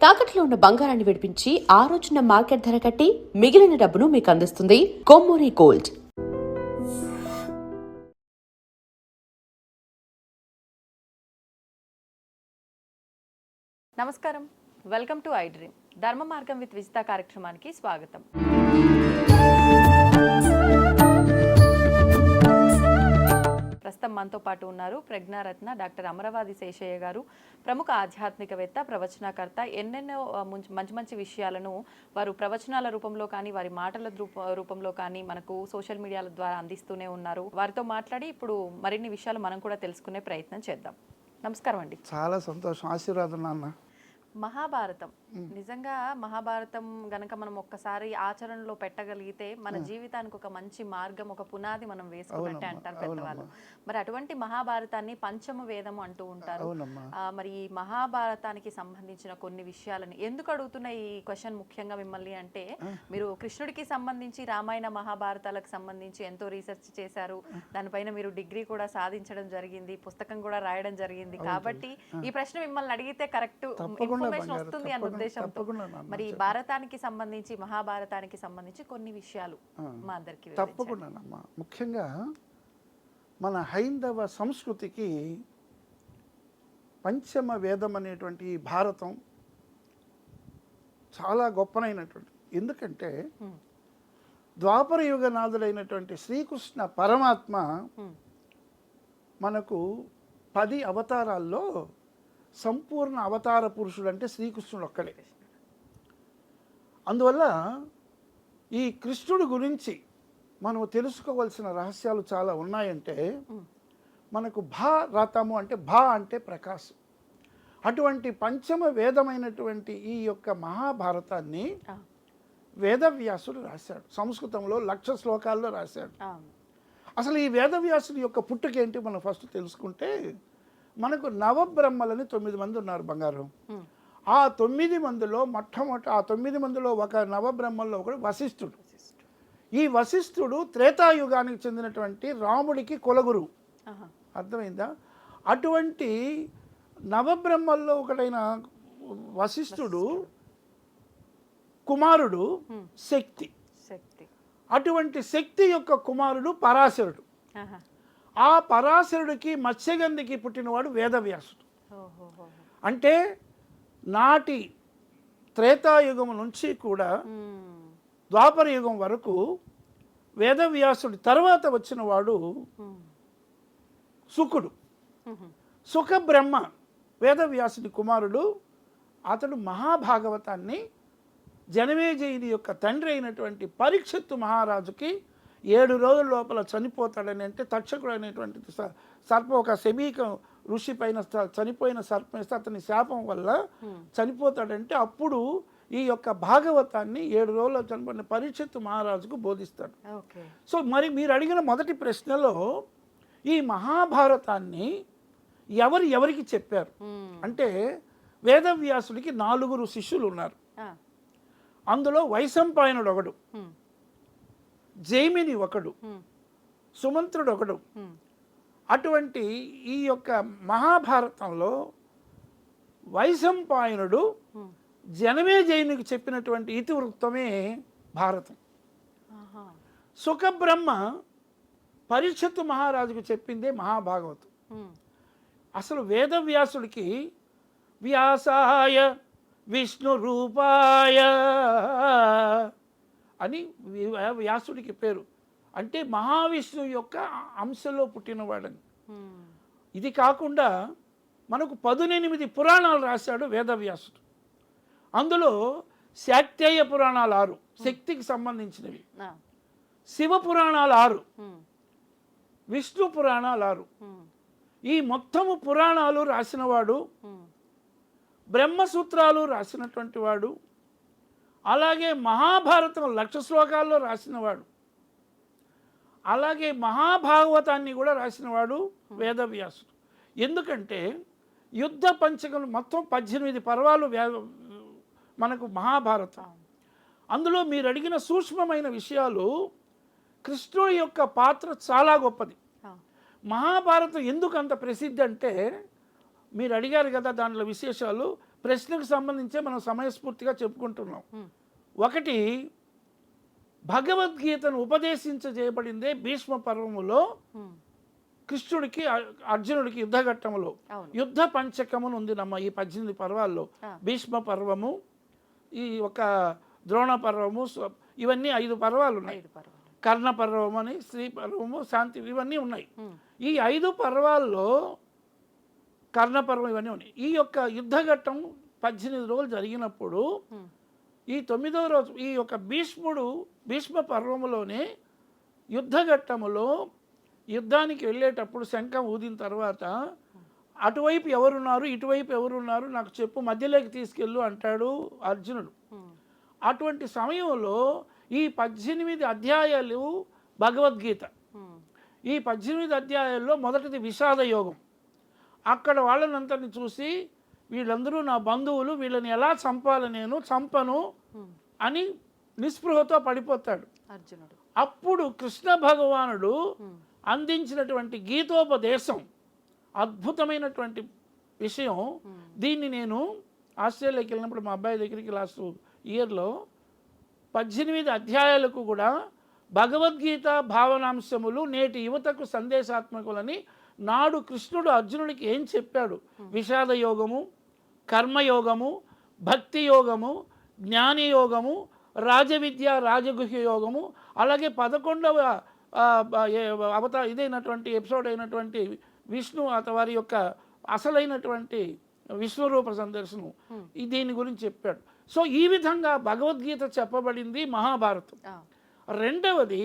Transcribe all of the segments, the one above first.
తాకట్లో ఉన్న బంగారాన్ని విడిపించి ఆ రోజున మార్కెట్ ధర కట్టి మిగిలిన డబ్బును మీకు అందిస్తుంది కొమ్మూరి గోల్డ్. నమస్కారం, వెల్కమ్ టు ఐ డ్రీమ్. ధర్మ మార్గం విత్ విజిత కార్యక్రమానికి స్వాగతం. ప్రస్తుతం మనతో పాటు ఉన్నారు ప్రజ్ఞారత్న డాక్టర్ అమరవాది శేషయ్య గారు, ప్రముఖ ఆధ్యాత్మికవేత్త, ప్రవచనకర్త. ఎన్నెన్నో మంచి మంచి విషయాలను వారు ప్రవచనాల రూపంలో కానీ వారి మాటల రూపంలో కానీ మనకు సోషల్ మీడియాల ద్వారా అందిస్తూనే ఉన్నారు. వారితో మాట్లాడి ఇప్పుడు మరిన్ని విషయాలు మనం కూడా తెలుసుకునే ప్రయత్నం చేద్దాం. నమస్కారం అండి. చాలా సంతోషం, ఆశీర్వాదం నాన్న. మహాభారతం, నిజంగా మహాభారతం గనక మనం ఒక్కసారి ఆచరణలో పెట్టగలిగితే మన జీవితానికి ఒక మంచి మార్గం, ఒక పునాది మనం వేసుకున్నట్టే అంటారు పెద్దవాళ్ళు. మరి అటువంటి మహాభారతాన్ని పంచమ వేదము అంటూ ఉంటారు. మరి ఈ మహాభారతానికి సంబంధించిన కొన్ని విషయాలని ఎందుకు అడుగుతున్న ఈ క్వశ్చన్ ముఖ్యంగా మిమ్మల్ని అంటే, మీరు కృష్ణుడికి సంబంధించి రామాయణ మహాభారతాలకు సంబంధించి ఎంతో రీసెర్చ్ చేశారు, దానిపైన మీరు డిగ్రీ కూడా సాధించడం జరిగింది, పుస్తకం కూడా రాయడం జరిగింది. కాబట్టి ఈ ప్రశ్న మిమ్మల్ని అడిగితే కరెక్ట్ ఇన్ఫర్మేషన్ వస్తుంది అన్న ఉద్దేశంతో మరి భారతానికి సంబంధించి మహాభారతానికి సంబంధించి కొన్ని విషయాలు మా అందరికి తప్పకుండా. ముఖ్యంగా మన హైందవ సంస్కృతికి పంచమ వేదం అనేటువంటి భారతం చాలా గొప్పనైనటువంటి. ఎందుకంటే ద్వాపర యుగనాథుడైనటువంటి శ్రీకృష్ణ పరమాత్మ మనకు 10 అవతారాల్లో సంపూర్ణ అవతార పురుషుడు అంటే శ్రీకృష్ణుడు ఒక్కడే. అందువల్ల ఈ కృష్ణుడి గురించి మనం తెలుసుకోవాల్సిన రహస్యాలు చాలా ఉన్నాయంటే, మనకు భారతము అంటే అంటే ప్రకాశం. అటువంటి పంచమ వేదమైనటువంటి ఈ యొక్క మహాభారతాన్ని వేదవ్యాసుడు రాశాడు. సంస్కృతంలో 1,00,000 శ్లోకాల్లో రాశాడు. అసలు ఈ వేదవ్యాసుడి యొక్క పుట్టుకేంటి మనం ఫస్ట్ తెలుసుకుంటే, మనకు నవబ్రహ్మలని 9 మంది ఉన్నారు బంగారం. ఆ 9 మందిలో మొట్టమొదటి 9 మందిలో ఒక నవబ్రహ్మల్లో ఒకడు వశిష్ఠుడు. ఈ వశిష్ఠుడు త్రేతాయుగానికి చెందినటువంటి రాముడికి కులగురువు. అర్థమైందా? అటువంటి నవబ్రహ్మల్లో ఒకడైన వశిష్ఠుడు కుమారుడు శక్తి. అటువంటి శక్తి యొక్క కుమారుడు పరాశరుడు. ఆ పరాశరుడికి మత్స్యగంధికి పుట్టినవాడు వేదవ్యాసుడు. అంటే నాటి త్రేతాయుగం నుంచి కూడా ద్వాపర యుగం వరకు వేదవ్యాసుడి తర్వాత వచ్చిన వాడు శుకుడు. శుక బ్రహ్మ వేదవ్యాసుడి కుమారుడు. అతడు మహాభాగవతాన్ని జనమేజయుని యొక్క తండ్రి అయినటువంటి పరీక్షిత్తు మహారాజుకి 7 రోజుల లోపల చనిపోతాడని, అంటే తక్షకుడు అనేటువంటి సర్పం, ఒక శమీక ఋషి పైన చనిపోయిన సర్పం ఇస్తే అతని శాపం వల్ల చనిపోతాడంటే, అప్పుడు ఈ యొక్క భాగవతాన్ని 7 రోజుల్లో చనిపోయిన పరీక్షిత్తు మహారాజుకు బోధిస్తాడు. సో మరి మీరు అడిగిన మొదటి ప్రశ్నలో ఈ మహాభారతాన్ని ఎవరికి చెప్పారు అంటే, వేదవ్యాసుడికి 4 శిష్యులు ఉన్నారు. అందులో వైశంపాయనుడు ఒకడు, జైమిని ఒకడు, సుమంత్రుడు ఒకడు. అటువంటి ఈ యొక్క మహాభారతంలో వైశంపాయనుడు జనమేజయునికి చెప్పినటువంటి ఇతివృత్తమే భారతం. సుఖబ్రహ్మ పరీక్షిత్తు మహారాజుకు చెప్పిందే మహాభాగవతం. అసలు వేదవ్యాసుడికి వ్యాసాయ విష్ణు రూపాయ అని వ్యాసుడికి పేరు. అంటే మహావిష్ణువు యొక్క అంశంలో పుట్టినవాడని. ఇది కాకుండా మనకు 18 పురాణాలు రాశాడు వేదవ్యాసుడు. అందులో శాక్తేయ పురాణాలు 6, శక్తికి సంబంధించినవి. శివ పురాణాలు 6, విష్ణు పురాణాలు 6. ఈ మొత్తము పురాణాలు రాసినవాడు, బ్రహ్మసూత్రాలు రాసినటువంటి వాడు, అలాగే మహాభారతం 1,00,000 శ్లోకాల్లో రాసినవాడు, అలాగే మహాభాగవతాన్ని కూడా రాసినవాడు వేదవ్యాసుడు. ఎందుకంటే యుద్ధ పంచకం మొత్తం 18 పర్వాలు మనకు మహాభారతం. అందులో మీరు అడిగిన సూక్ష్మమైన విషయాలు, కృష్ణుడి యొక్క పాత్ర చాలా గొప్పది. మహాభారతం ఎందుకు అంత ప్రసిద్ధి అంటే, మీరు అడిగారు కదా దాంట్లో విశేషాలు, ప్రశ్నకు సంబంధించే మనం సమయస్ఫూర్తిగా చెప్పుకుంటున్నాం. ఒకటి, భగవద్గీతను ఉపదేశించజేయబడిందే భీష్మ పర్వములో కృష్ణుడికి అర్జునుడికి యుద్ధఘట్టములో. యుద్ధ పంచకమును ఉంది నమ్మ ఈ 18 పర్వాల్లో. భీష్మ పర్వము, ఈ ఒక ద్రోణ పర్వము, ఇవన్నీ 5 పర్వాలు ఉన్నాయి. కర్ణ పర్వము అని, శ్రీ పర్వము, శాంతి, ఇవన్నీ ఉన్నాయి. ఈ 5 పర్వాల్లో కర్ణ పర్వం ఇవన్నీ ఉన్నాయి. ఈ యొక్క యుద్ధఘట్టం 18 రోజులు జరిగినప్పుడు ఈ 9వ రోజు ఈ యొక్క భీష్మ పర్వములోనే యుద్ధఘట్టములో యుద్ధానికి వెళ్ళేటప్పుడు శంఖం ఊదిన తర్వాత అటువైపు ఎవరున్నారు, ఇటువైపు ఎవరున్నారు నాకు చెప్పు, మధ్యలోకి తీసుకెళ్ళు అంటాడు అర్జునుడు. అటువంటి సమయంలో ఈ 18 అధ్యాయాలు భగవద్గీత. ఈ 18 అధ్యాయాల్లో మొదటిది విషాద యోగం. అక్కడ వాళ్ళనంతరిని చూసి వీళ్ళందరూ నా బంధువులు, వీళ్ళని ఎలా చంపాలి, నేను చంపను అని నిస్పృహతో పడిపోతాడు అర్జునుడు. అప్పుడు కృష్ణ భగవానుడు అందించినటువంటి గీతోపదేశం అద్భుతమైనటువంటి విషయం. దీన్ని నేను ఆస్ట్రేలియాకి వెళ్ళినప్పుడు మా అబ్బాయి దగ్గరికి లాస్ట్ ఇయర్లో 18 అధ్యాయాలకు కూడా భగవద్గీత భావనాంశములు నేటి యువతకు సందేశాత్మకులని నాడు కృష్ణుడు అర్జునుడికి ఏం చెప్పాడు, విషాద యోగము, కర్మయోగము, భక్తి యోగము, జ్ఞాని యోగము, రాజవిద్య రాజగుహ్య యోగము, అలాగే 11వ ఇదైనటువంటి ఎపిసోడ్ అయినటువంటి విష్ణు వారి యొక్క అసలైనటువంటి విశ్వరూప సందర్శనం, దీని గురించి చెప్పాడు. సో ఈ విధంగా భగవద్గీత చెప్పబడింది మహాభారతం. రెండవది,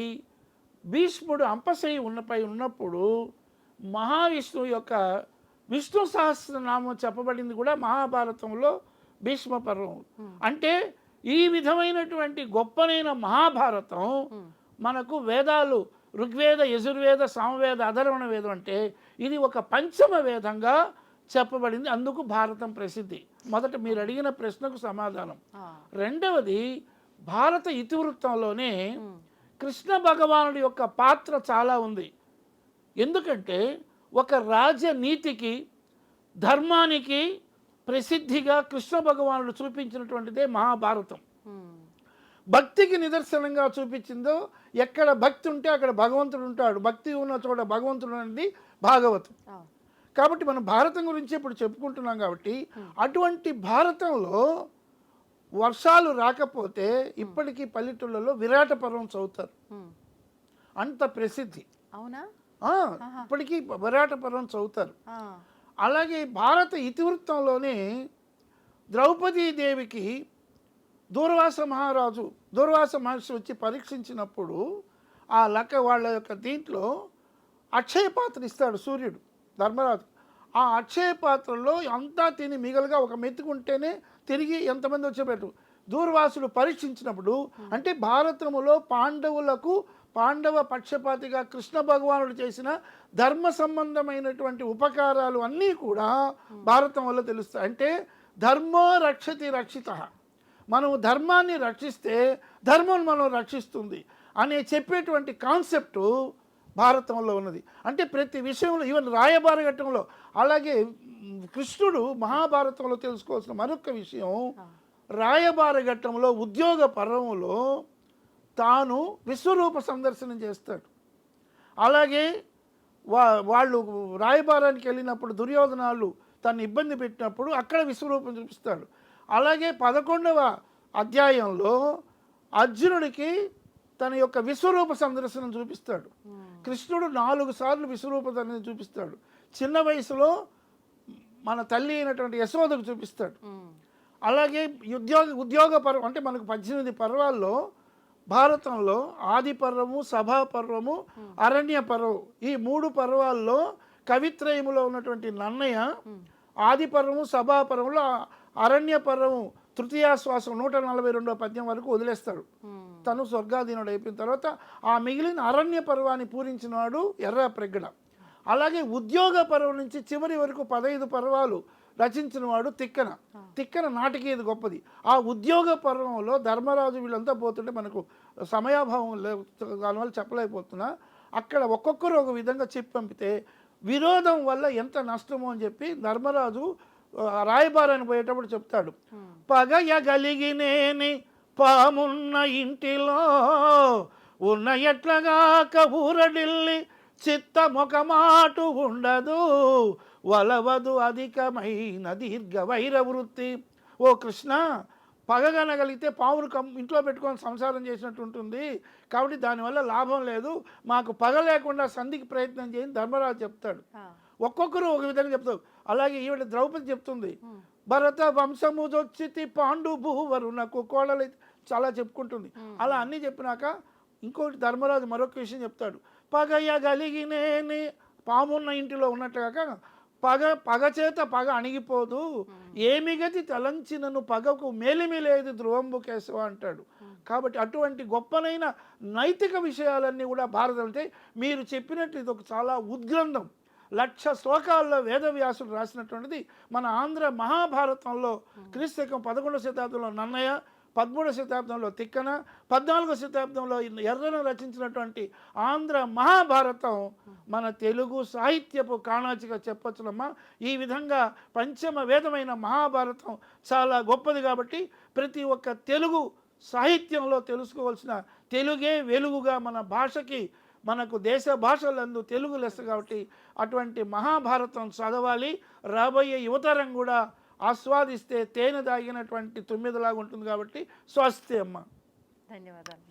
భీష్ముడు అంపశయ్య ఉన్నప్పుడు మహావిష్ణువు యొక్క విష్ణు సహస్రనామం చెప్పబడింది కూడా మహాభారతంలో భీష్మ పర్వం. అంటే ఈ విధమైనటువంటి గొప్పనైన మహాభారతం మనకు వేదాలు ఋగ్వేద, యజుర్వేద, సామవేద, అధర్వణ వేదం అంటే ఇది ఒక పంచమ వేదంగా చెప్పబడింది. అందుకు భారతం ప్రసిద్ధి. మొదట మీరు అడిగిన ప్రశ్నకు సమాధానం. రెండవది, భారత ఇతివృత్తంలోనే కృష్ణ భగవానుడి యొక్క పాత్ర చాలా ఉంది. ఎందుకంటే ఒక రాజనీతికి, ధర్మానికి ప్రసిద్ధిగా కృష్ణ భగవానుడు చూపించినటువంటిదే మహాభారతం. భక్తికి నిదర్శనంగా చూపించిందో, ఎక్కడ భక్తి ఉంటే అక్కడ భగవంతుడు ఉంటాడు, భక్తి ఉన్న చోట భగవంతుడు అనేది భాగవతం. కాబట్టి మనం భారతం గురించి ఇప్పుడు చెప్పుకుంటున్నాం. కాబట్టి అటువంటి భారతంలో వర్షాలు రాకపోతే ఇప్పటికీ పల్లెటూళ్ళలో విరాట పర్వం చదువుతారు, అంత ప్రసిద్ధి. అవునా? ఇప్పటికీ విరాట పర్వం చదువుతారు. అలాగే భారత ఇతివృత్తంలోనే ద్రౌపదీదేవికి దూర్వాస మహర్షి వచ్చి పరీక్షించినప్పుడు ఆ వాళ్ళ యొక్క దీంట్లో అక్షయ పాత్ర ఇస్తాడు సూర్యుడు ధర్మరాజు. ఆ అక్షయ పాత్రలో అంతా తిని మిగలగా ఒక మెతుకుంటేనే తిరిగి ఎంతమంది వచ్చేపెట్టు దూర్వాసుడు పరీక్షించినప్పుడు, అంటే భారతములో పాండవ పక్షపాతిగా కృష్ణ భగవానుడు చేసిన ధర్మ సంబంధమైనటువంటి ఉపకారాలు అన్నీ కూడా భారతం వల్ల తెలుస్తాయి. అంటే ధర్మో రక్షతి రక్షిత, మనం ధర్మాన్ని రక్షిస్తే ధర్మం మనం రక్షిస్తుంది అనే చెప్పేటువంటి కాన్సెప్టు భారతంలో ఉన్నది. అంటే ప్రతి విషయంలో, ఈవెన్ రాయబార ఘట్టంలో, అలాగే కృష్ణుడు మహాభారతంలో తెలుసుకోవాల్సిన మరొక విషయం, రాయబార ఘట్టంలో ఉద్యోగ పర్వంలో తాను విశ్వరూప సందర్శనం చేస్తాడు. అలాగే వాళ్ళు రాయబారానికి వెళ్ళినప్పుడు దుర్యోధనాలు తను ఇబ్బంది పెట్టినప్పుడు అక్కడ విశ్వరూపం చూపిస్తాడు. అలాగే 11వ అధ్యాయంలో అర్జునుడికి తన యొక్క విశ్వరూప సందర్శనం చూపిస్తాడు. కృష్ణుడు 4 సార్లు విశ్వరూప సందర్శనం చూపిస్తాడు. చిన్న వయసులో మన తల్లి అయినటువంటి యశోదకు చూపిస్తాడు. అలాగే ఉద్యోగ పర్వం, అంటే మనకు 18 పర్వాల్లో భారతంలో ఆది పర్వము, సభా పర్వము, అరణ్య పర్వం, ఈ 3 పర్వాల్లో కవిత్రయములో ఉన్నటువంటి నన్నయ్య ఆది పర్వము, సభా పర్వంలో అరణ్య పర్వము తృతీయాశ్వాసం 142వ పద్యం వరకు వదిలేస్తాడు. తను స్వర్గాధీనుడు అయిపోయిన తర్వాత ఆ మిగిలిన అరణ్య పర్వాన్ని పూరించిన వాడు ఎర్ర ప్రగడ. అలాగే ఉద్యోగ పర్వం నుంచి చివరి వరకు 15 పర్వాలు రచించిన వాడు తిక్కన నాటికి ఇది గొప్పది. ఆ ఉద్యోగ పర్వంలో ధర్మరాజు వీళ్ళంతా పోతుంటే మనకు సమయాభావం దానివల్ల చెప్పలేకపోతున్నా, అక్కడ ఒక్కొక్కరు ఒక విధంగా చెప్పి పంపితే విరోధం వల్ల ఎంత నష్టమో అని చెప్పి ధర్మరాజు రాయబారానికి పోయేటప్పుడు చెప్తాడు, పగయగలిగినేని పామున్న ఇంటిలో ఉన్న ఎట్లగాక ఊరడిల్లి చిత్తమొకమాటు ఉండదు, వలవదు అధికమైన దీర్ఘ వైర వృత్తి. ఓ కృష్ణ, పగగనగలిగితే పావును ఇంట్లో పెట్టుకొని సంసారం చేసినట్టు ఉంటుంది, కాబట్టి దానివల్ల లాభం లేదు, మాకు పగ లేకుండా సంధికి ప్రయత్నం చేయని ధర్మరాజు చెప్తాడు. ఒక్కొక్కరు ఒక విధంగా చెప్తారు. అలాగే ఈవిడ ద్రౌపది చెప్తుంది, భరత వంశముజొచ్చితి పాండు భూవరునకు కోడలు చాలా చెప్పుకుంటుంది. అలా అన్నీ చెప్పినాక ఇంకోటి ధర్మరాజు మరొక విషయం చెప్తాడు, పగయగలిగినేని పామున్న ఇంటిలో ఉన్నట్టుగా పగ చేత పగ అణిగిపోదు, ఏమి గతి తలంచినను పగకు మేలిమి లేదు ధ్రువంబు కేశవ అంటాడు. కాబట్టి అటువంటి గొప్పనైన నైతిక విషయాలన్నీ కూడా భారతం అంటే మీరు చెప్పినట్టు ఇది ఒక చాలా ఉద్గ్రంథం. 1,00,000 శ్లోకాల్లో వేదవ్యాసుడు రాసినటువంటిది మన ఆంధ్ర మహాభారతంలో క్రీస్తకం 11వ శతాబ్దంలో నన్నయ్య, 13వ శతాబ్దంలో తిక్కన, 14వ శతాబ్దంలో ఎర్రన రచించినటువంటి ఆంధ్ర మహాభారతం మన తెలుగు సాహిత్యపు కాణాచిగా చెప్పొచ్చునమ్మా. ఈ విధంగా పంచమ వేదమైన మహాభారతం చాలా గొప్పది. కాబట్టి ప్రతి ఒక్క తెలుగు సాహిత్యంలో తెలుసుకోవాల్సిన తెలుగే వెలుగుగా మన భాషకి, మనకు దేశ భాషలందు తెలుగు లెస్స. కాబట్టి అటువంటి మహాభారతం చదవాలి. రాబోయే యువతరం కూడా ఆస్వాదిస్తే తేనె దాగినటువంటి తుమ్మిదలాగా ఉంటుంది. కాబట్టి స్వస్తి అమ్మ. ధన్యవాదాలు.